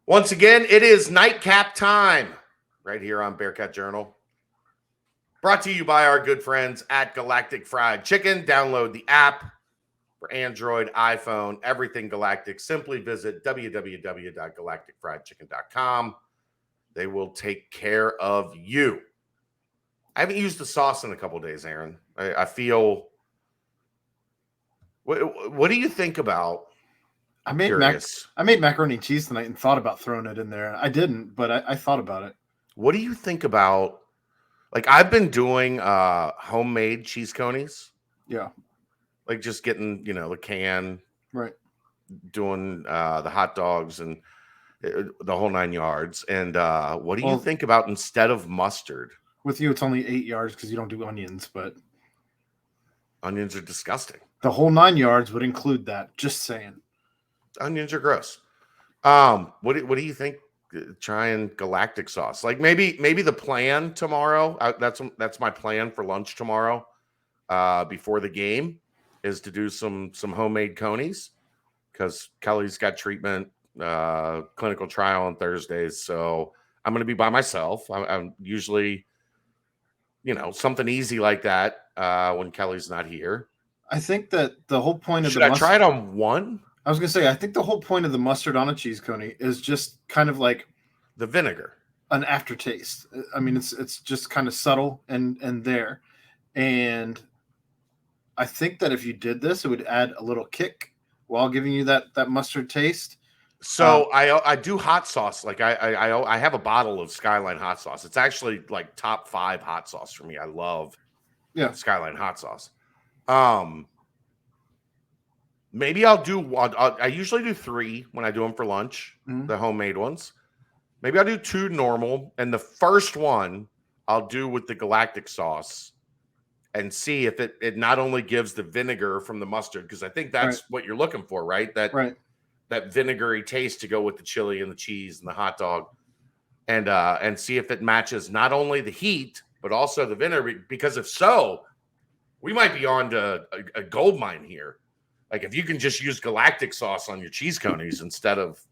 Once again, it is nightcap time right here on Bearcat Journal. Brought to you by our good friends at Galactic Fried Chicken. Download the app for Android, iPhone, everything Galactic. Simply visit www.galacticfriedchicken.com. They will take care of you. I haven't used the sauce in a couple of days, Aaron. I feel. What do you think about? I made macaroni and cheese tonight and thought about throwing it in there. I didn't, but I thought about it. What do you think about? Like, I've been doing homemade cheese conies. Yeah. Like just getting, the can. Right. Doing the hot dogs and the whole 9 yards. And what do you think about instead of mustard? With you, it's only 8 yards because you don't do onions, but onions are disgusting. The whole 9 yards would include that. Just saying. Onions are gross. What do you think? Trying Galactic sauce, like maybe the plan tomorrow. That's my plan for lunch tomorrow. Before the game, is to do some homemade conies because Kelly's got treatment, clinical trial on Thursdays, so I'm going to be by myself. I'm usually, something easy like that when Kelly's not here. I think that the whole point of Should I try it on one? I was going to say, I think the whole point of the mustard on a cheese coney is just kind of like the vinegar, an aftertaste. I mean, it's just kind of subtle and there. And I think that if you did this, it would add a little kick while giving you that mustard taste. So I do hot sauce. Like I have a bottle of Skyline hot sauce. It's actually like top 5 hot sauce for me. I love Skyline hot sauce. Maybe I'll do one. I usually do 3 when I do them for lunch, the homemade ones. Maybe I'll do 2 normal, and the first one I'll do with the Galactic sauce and see if it not only gives the vinegar from the mustard, because I think that's what you're looking for, right? That vinegary taste to go with the chili and the cheese and the hot dog, and see if it matches not only the heat but also the vinegar. Because if so, we might be on to a gold mine here. Like if you can just use Galactic sauce on your cheese conies instead of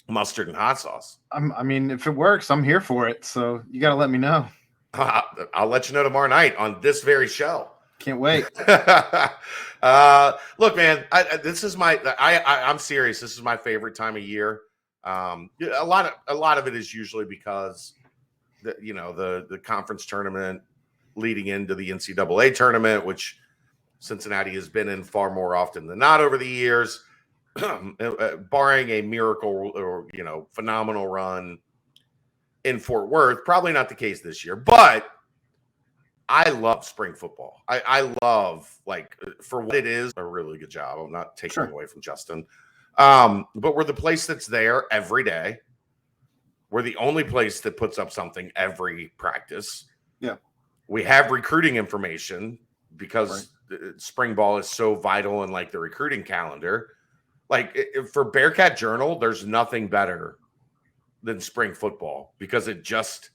mustard and hot sauce. I mean, if it works, I'm here for it. So you got to let me know. I'll let you know tomorrow night on this very show. Can't wait. Look, man, this is I'm serious. This is my favorite time of year. A lot of it is usually because the conference tournament leading into the NCAA tournament, which Cincinnati has been in far more often than not over the years, barring a miracle or phenomenal run in Fort Worth. Probably not the case this year, but I love spring football. I love, like, for what it is, a really good job. I'm not taking away from Justin. But we're the place that's there every day. We're the only place that puts up something every practice. Yeah. We have recruiting information because spring ball is so vital in like the recruiting calendar. Like for Bearcat Journal, there's nothing better than spring football because it just,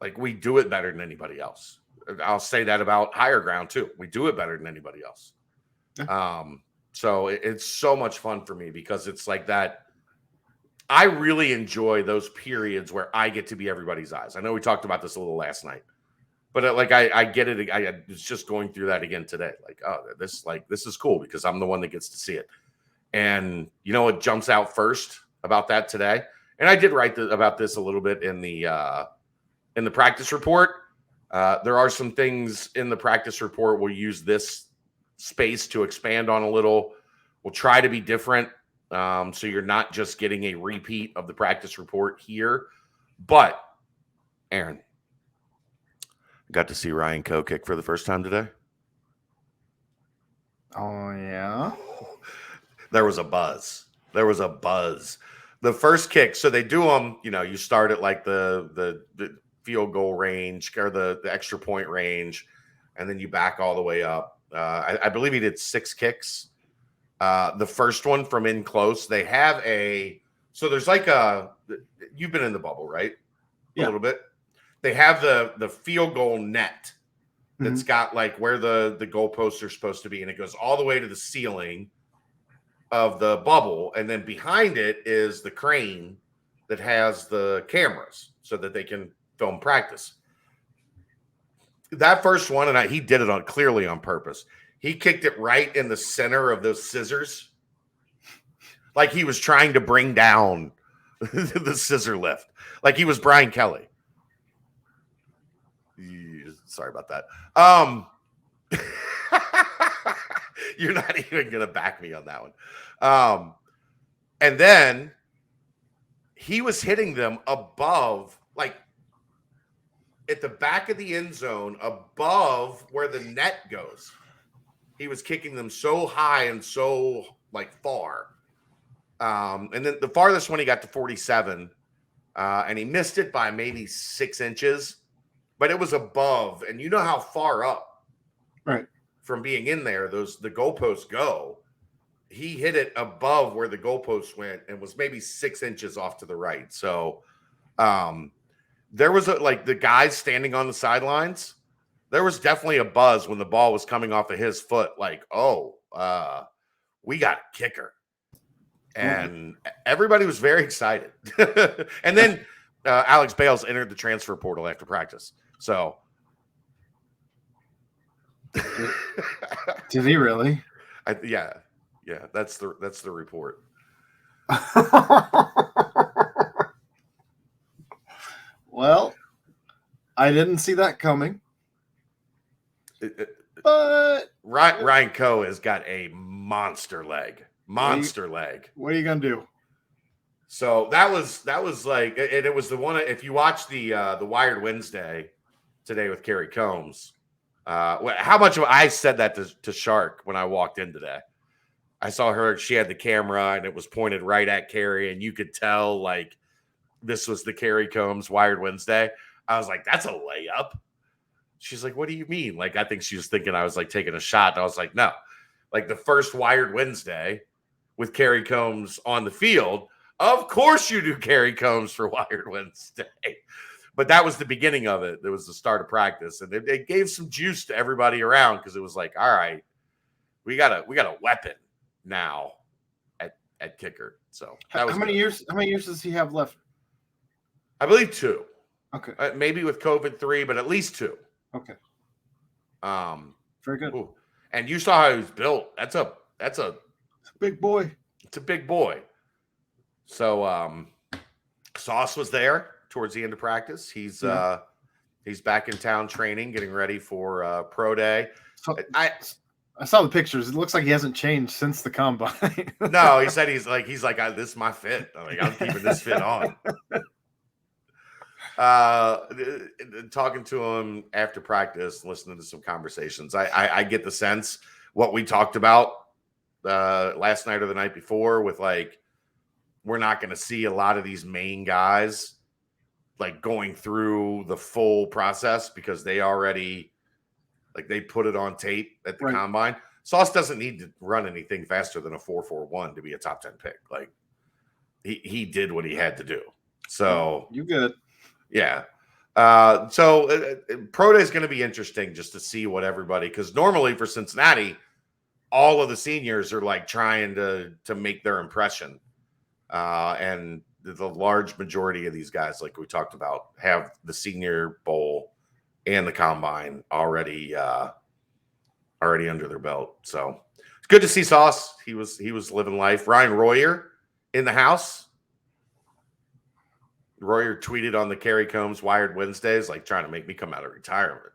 like, we do it better than anybody else. I'll say that about Higher Ground too. We do it better than anybody else. Yeah. So it's so much fun for me because it's like that. I really enjoy those periods where I get to be everybody's eyes. I know we talked about this a little last night, but I get it. I was just going through that again today. Like, oh, this is cool because I'm the one that gets to see it. And you know what jumps out first about that today? And I did write about this a little bit in the practice report. There are some things in the practice report. We'll use this space to expand on a little. We'll try to be different. So you're not just getting a repeat of the practice report here. But, Aaron, got to see Ryan Coe kick for the first time today. Oh, yeah? There was a buzz. The first kick, so they do them, you start at like the field goal range or the extra point range, and then you back all the way up. I believe he did 6 kicks. The first one from in close, they have so there's like you've been in the bubble, right? Yeah. A little bit. They have the field goal net that's got like where the goalposts are supposed to be, and it goes all the way to the ceiling of the bubble, and then behind it is the crane that has the cameras so that they can film practice. That first one, and he did it clearly on purpose. He kicked it right in the center of those scissors, like he was trying to bring down the scissor lift, like he was Brian Kelly. Sorry about that. You're not even gonna back me on that one. And then he was hitting them above, like at the back of the end zone, above where the net goes. He was kicking them so high and so like far. And then the farthest one he got to 47, and he missed it by maybe 6 inches, but it was above. And you know how far up, right, from being in there, the goalposts go. He hit it above where the goalposts went and was maybe 6 inches off to the right. So there was like the guys standing on the sidelines. There was definitely a buzz when the ball was coming off of his foot. Like, we got a kicker. And everybody was very excited. And then Alex Bales entered the transfer portal after practice. So did he really? Yeah, that's the report. Well, I didn't see that coming. But Ryan Coe has got a monster leg. What are you gonna do? So that was like, and it was the one. If you watch the Wired Wednesday today with Carrie Combs, how much of I said that to Shark when I walked in today. I saw her. She had the camera and it was pointed right at Carrie, and you could tell like this was the Carrie Combs Wired Wednesday. I was like, that's a layup. She's like, what do you mean? Like, I think she was thinking I was like taking a shot. And I was like, no, like the first Wired Wednesday with Carrie Combs on the field. Of course you do Carrie Combs for Wired Wednesday. But that was the beginning of it. There was the start of practice. And it gave some juice to everybody around because it was like, all right, we got a weapon now at kicker. So that was how many years does he have left? I believe 2. Okay. Maybe with COVID 3, but at least 2. Okay. Very good. Ooh. And you saw how he was built. It's a big boy. It's a big boy. So Sauce was there towards the end of practice. He's back in town training, getting ready for pro day. So, I saw the pictures. It looks like he hasn't changed since the combine. No, he said he's like this is my fit. I'm keeping this fit on. Talking to him after practice, listening to some conversations, I get the sense what we talked about last night or the night before with like, we're not going to see a lot of these main guys like going through the full process because they already like they put it on tape at the combine. Sauce doesn't need to run anything faster than a 4.41 to be a top 10 pick. Like he did what he had to do. So you good. Yeah. So pro day is going to be interesting just to see what everybody, because normally for Cincinnati, all of the seniors are like trying to make their impression. And the large majority of these guys, like we talked about, have the Senior Bowl and the Combine already under their belt. So it's good to see Sauce. He was living life. Ryan Royer in the house. Royer tweeted on the Carrie Combs Wired Wednesdays, like trying to make me come out of retirement.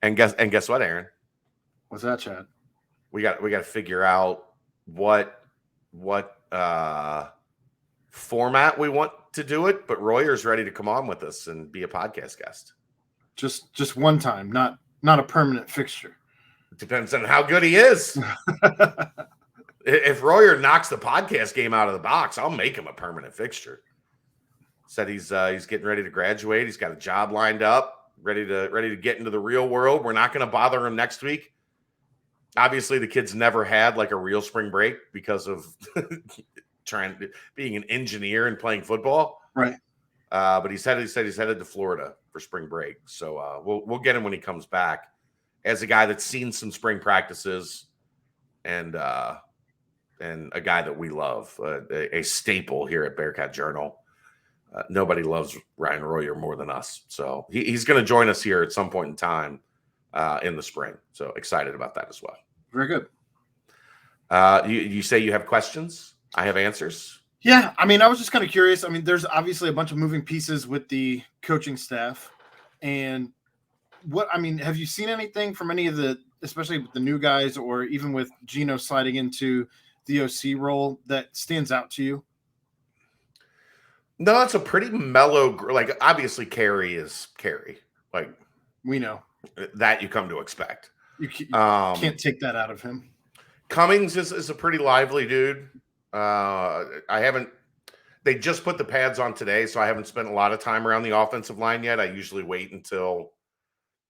and guess what, Aaron? What's that, Chad? We got to figure out what format we want to do it, but Royer's ready to come on with us and be a podcast guest. Just one time, not a permanent fixture. It depends on how good he is. If Royer knocks the podcast game out of the box, I'll make him a permanent fixture. Said he's getting ready to graduate. He's got a job lined up, ready to get into the real world. We're not going to bother him next week. Obviously, the kid's never had like a real spring break because of being an engineer and playing football. Right. But he said he's headed to Florida for spring break. So we'll get him when he comes back as a guy that's seen some spring practices and and a guy that we love, a staple here at Bearcat Journal. Nobody loves Ryan Royer more than us. So he's going to join us here at some point in time in the spring. So excited about that as well. Very good. You say you have questions? I have answers. Yeah, I mean, I was just kind of curious. I mean, there's obviously a bunch of moving pieces with the coaching staff. And have you seen anything from any of especially with the new guys or even with Gino sliding into the OC role that stands out to you? No, it's a pretty mellow, like obviously Carey is Carey. Like we know that you come to expect. You can't take that out of him. Cummings is a pretty lively dude. They just put the pads on today, so I haven't spent a lot of time around the offensive line yet. I usually wait until,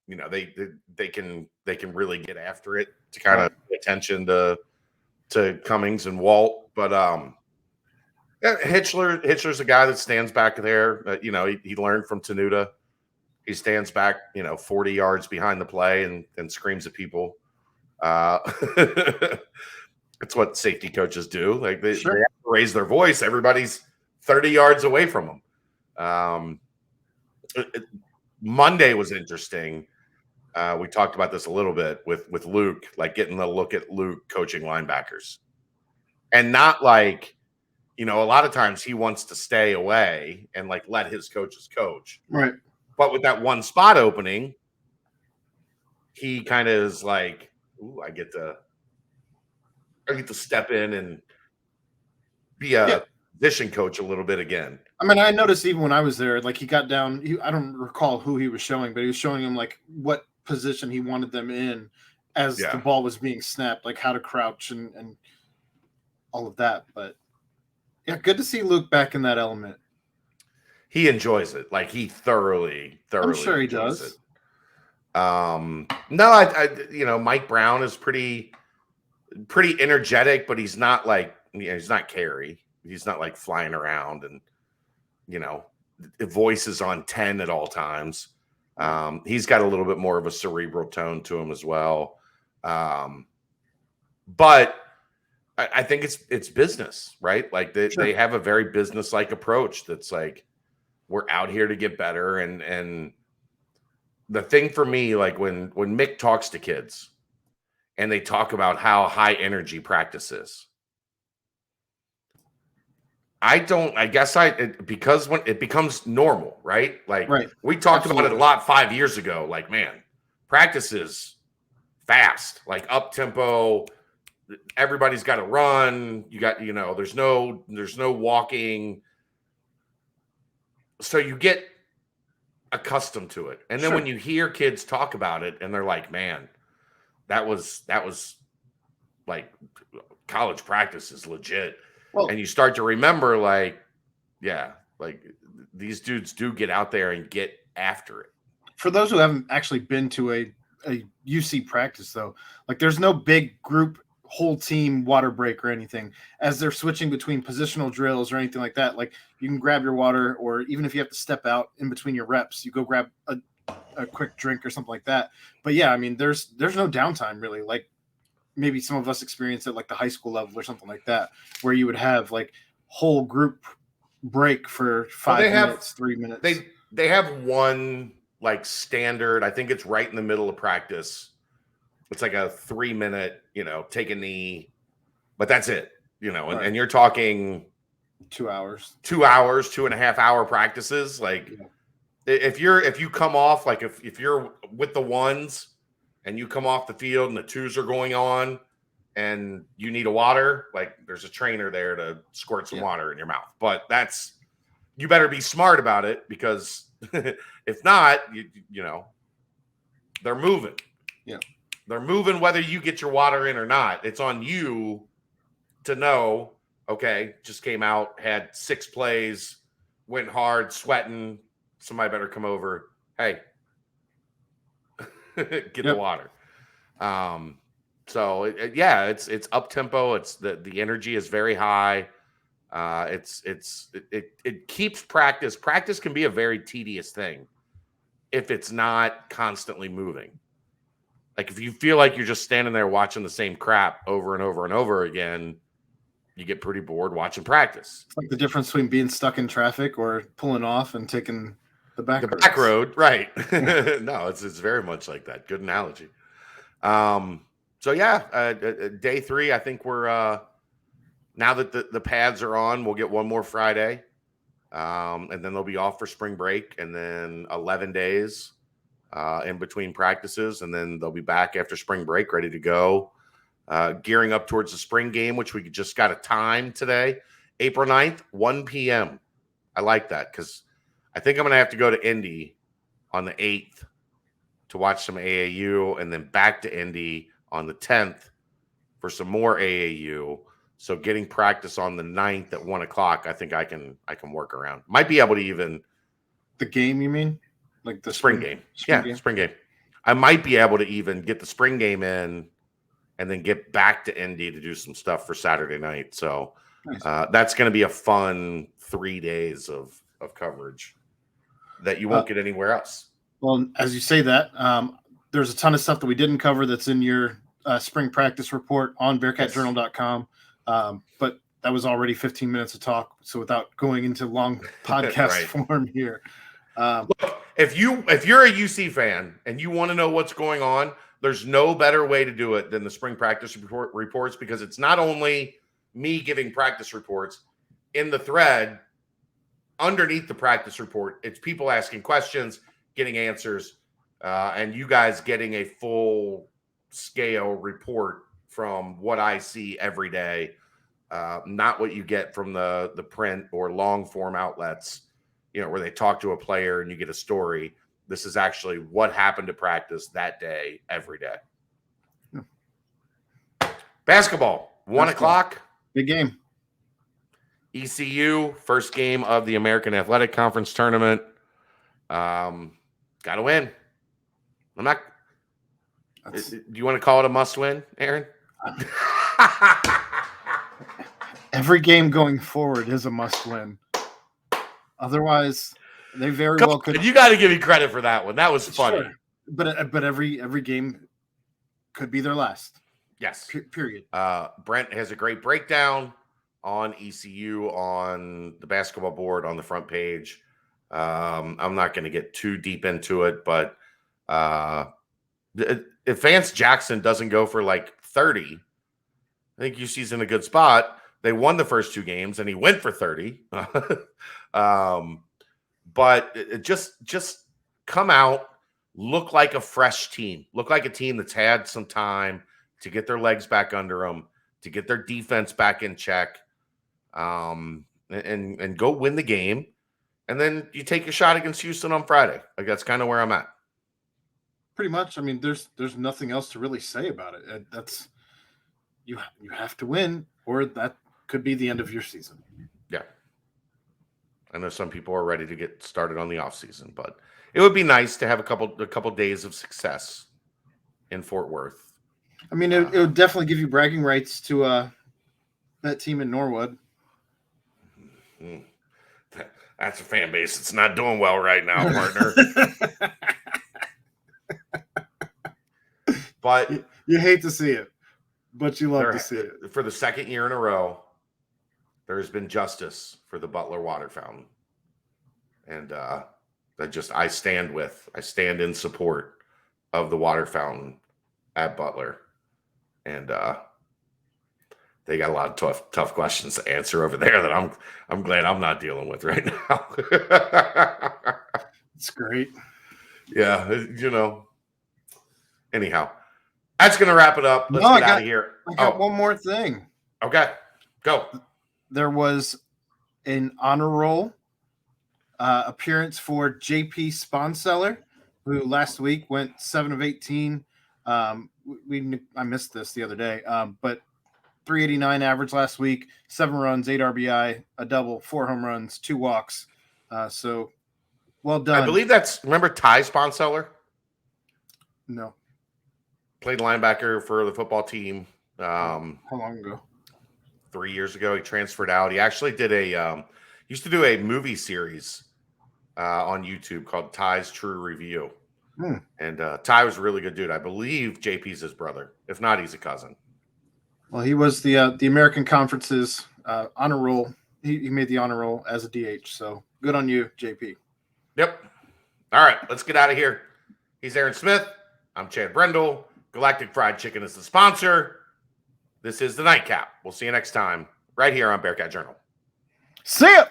they can really get after it to kind of pay attention to Cummings and Walt. But yeah, Hitchler's a guy that stands back there. He learned from Tenuta. He stands back, 40 yards behind the play and screams at people. It's what safety coaches do. Like they have to raise their voice. Everybody's 30 yards away from them. Monday was interesting. We talked about this a little bit with Luke, like getting the look at Luke coaching linebackers, and not like, a lot of times he wants to stay away and like let his coaches coach. Right. But with that one spot opening, he kind of is like, ooh, I get to step in and be a position coach a little bit again. I mean, I noticed even when I was there, like he got down, I don't recall who he was showing, but he was showing him like what position he wanted them in as the ball was being snapped, like how to crouch and all of that. But yeah, good to see Luke back in that element. He enjoys it. Like he thoroughly. I'm sure he does. It. No, Mike Brown is pretty energetic, but he's not like, he's not Carey. He's not like flying around and, the voice is on 10 at all times. He's got a little bit more of a cerebral tone to him as well. But I think it's business, right? Like they have a very business-like approach that's like, we're out here to get better. And the thing for me, like when Mick talks to kids and they talk about how high energy practice is, because when it becomes normal, right? Like we talked about it a lot 5 years ago. Like, man, practice is fast, like up tempo. Everybody's got to run. You got, there's no walking. So you get accustomed to it. And then when you hear kids talk about it and they're like, man, that was like college practice is legit. Well, and you start to remember like these dudes do get out there and get after it. For those who haven't actually been to a UC practice though, like there's no big group whole team water break or anything as they're switching between positional drills or anything like that. Like you can grab your water, or even if you have to step out in between your reps, you go grab a quick drink or something like that. But yeah, I mean, there's no downtime really. Like maybe some of us experience at like the high school level or something like that, where you would have like whole group break for 5 minutes, 3 minutes. They have one like standard, I think it's right in the middle of practice. It's like a 3 minute, take a knee, but that's it, and you're talking 2 hours, 2.5 hour practices. Like if you come off, like if you're with the ones and you come off the field and the twos are going on and you need a water, like there's a trainer there to squirt some water in your mouth. But you better be smart about it, because if not, they're moving. Yeah. They're moving whether you get your water in or not. It's on you to know, okay, just came out, had 6 plays, went hard, sweating. Somebody better come over. Hey, get the water. So it's up tempo. It's the energy is very high. It keeps practice. Practice can be a very tedious thing if it's not constantly moving. Like if you feel like you're just standing there watching the same crap over and over and over again, you get pretty bored watching practice. It's like the difference between being stuck in traffic or pulling off and taking the back road, right? No, it's very much like that. Good analogy. So yeah, day 3. I think we're now that the pads are on, we'll get one more Friday, and then they'll be off for spring break, and then 11 days in between practices, and then they'll be back after spring break, ready to go. Gearing up towards the spring game, which we just got a time today, April 9th, 1 p.m. I like that because I think I'm going to have to go to Indy on the 8th to watch some AAU, and then back to Indy on the 10th for some more AAU. So getting practice on the 9th at 1 o'clock, I think I can work around. Might be able to even the game. You mean like the spring game? Game? Spring game. I might be able to even get the spring game in, and then get back to Indy to do some stuff for Saturday night. So nice. That's going to be a fun 3 days of coverage that you won't get anywhere else. Well, as you say that, there's a ton of stuff that we didn't cover that's in your spring practice report on bearcatjournal.com. But that was already 15 minutes of talk. So without going into long podcast form here. Look, if you're a UC fan and you want to know what's going on, there's no better way to do it than the spring practice reports, because it's not only me giving practice reports in the thread underneath the practice report. It's people asking questions, getting answers, and you guys getting a full scale report from what I see every day, not what you get from the print or long form outlets, where they talk to a player and you get a story. This is actually what happened to practice that day, every day. Basketball, 1 o'clock. Big game. ECU, first game of the American Athletic Conference tournament. Got to win. Do you want to call it a must win, Aaron? Every game going forward is a must win. Otherwise, they very well could. You got to give me credit for that one. That was funny. Sure. But every game could be their last. Yes. Period. Brent has a great breakdown on ECU on the basketball board on the front page. I'm not going to get too deep into it, but if Vance Jackson doesn't go for like 30, I think UC's in a good spot. They won the first 2 games and he went for 30. But it just come out, look like a fresh team, look like a team that's had some time to get their legs back under them, to get their defense back in check, and go win the game. And then you take a shot against Houston on Friday. Like, that's kind of where I'm at. Pretty much. I mean, there's nothing else to really say about it. That's you have to win, or that could be the end of your season. Yeah. I know some people are ready to get started on the offseason, but it would be nice to have a couple days of success in Fort Worth. I mean, it would definitely give you bragging rights to that team in Norwood. That's a fan base that's not doing well right now, partner. But you hate to see it, but you love to see it. For the second year in a row, there's been justice for the Butler water fountain. And I stand in support of the water fountain at Butler. And they got a lot of tough questions to answer over there that I'm glad I'm not dealing with right now. It's great. Yeah, Anyhow, that's going to wrap it up. Let's get out of here. I got one more thing. Okay, go. There was an honor roll appearance for JP Sponseller, who last week went 7 of 18. I missed this the other day, but 389 average last week, 7 runs, 8 RBI, a double, 4 home runs, 2 walks. So well done. I believe remember Ty Sponseller? No. Played linebacker for the football team. How long ago? 3 years ago. He transferred out. He actually did used to do a movie series on YouTube called Ty's True Review. And Ty was a really good dude. I believe JP's his brother. If not, he's a cousin. Well, he was the American Conference's honor roll. He made the honor roll as a DH. So good on you, JP. Yep. All right, let's get out of here. He's Aaron Smith. I'm Chad Brendel. Galactic Fried Chicken is the sponsor. This is the Nightcap. We'll see you next time right here on Bearcat Journal. See ya!